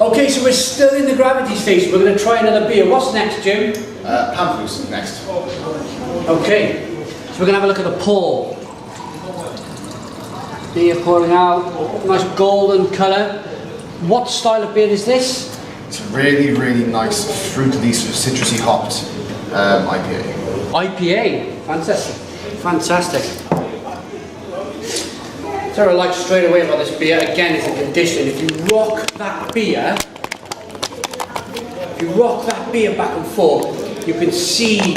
Okay, so we're still in the gravity station. We're going to try another beer. What's next, Jim? PampleMousse next. Okay, so we're going to have a look at the pour. Beer pouring out, nice golden colour. What style of beer is this? It's a really, really nice, fruity, citrusy hopped IPA. IPA, fantastic, fantastic. So I like straight away about this beer, again, is a condition. If you rock that beer back and forth, you can see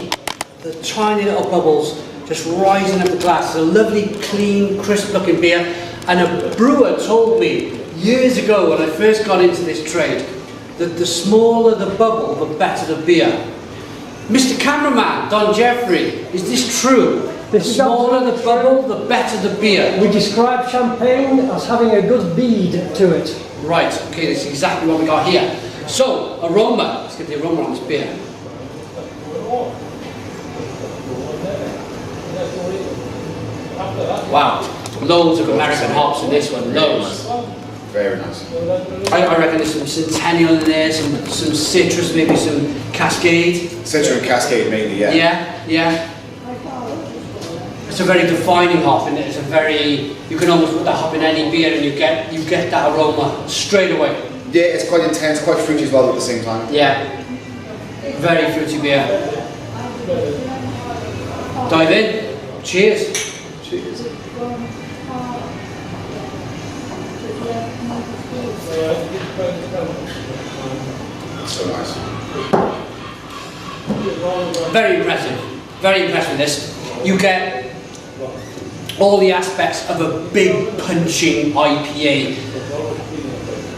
the tiny little bubbles just rising up the glass. It's a lovely, clean, crisp looking beer. And a brewer told me years ago when I first got into this trade that the smaller the bubble, the better the beer. Mr. Cameraman, Don Jeffrey, is this true? The smaller the bubble, the better the beer. We describe champagne as having a good bead to it. Right, okay, this is exactly what we got here. So, aroma. Let's get the aroma on this beer. Wow, loads of American hops in this one, loads. Very nice. I reckon there's some Centennial in there, some citrus, maybe some Cascade. Citrus and Cascade mainly, yeah. Yeah, yeah. It's a very defining hop, and it's a very, you can almost put that hop in any beer and you get that aroma straight away. Yeah, it's quite intense, quite fruity as well at the same time. Yeah, very fruity beer. Dive in. Cheers. Cheers. So nice. Very impressive. Very impressed with this. You get all the aspects of a big punching IPA.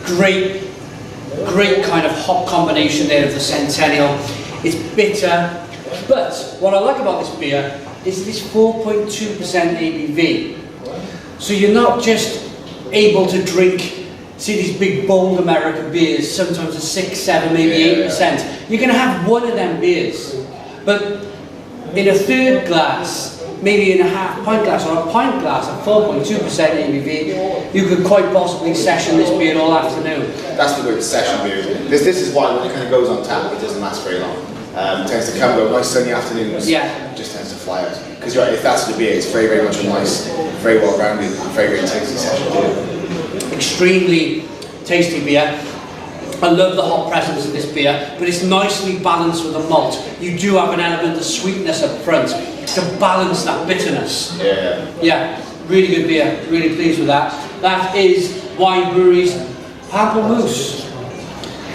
Great kind of hop combination there of the Centennial. It's bitter, but what I like about this beer is it is 4.2% ABV. So you're not just able to drink, see these big bold American beers, sometimes a 6, 7, maybe 8%. You're going to have one of them beers, but in a third glass, maybe in a half pint glass or a pint glass at 4.2% ABV, you could quite possibly session this beer all afternoon. That's the word, session beer. This is why when it kind of goes on tap, it doesn't last very long. It tends to come and go nice sunny afternoons. Yeah. It just tends to fly out. Because you're right, if that's the beer, it's very, very much a nice, very well rounded, very, very tasty session beer. Extremely tasty beer. I love the hop presence of this beer, but it's nicely balanced with the malt. You do have an element of sweetness up front to balance that bitterness. Yeah. Yeah, really good beer. Really pleased with that. That is Waen Brewery's PampleMousse.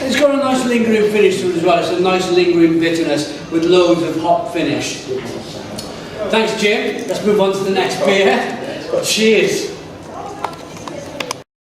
It's got a nice lingering finish to it as well. It's a nice lingering bitterness with loads of hop finish. Thanks, Jim. Let's move on to the next beer. Cheers.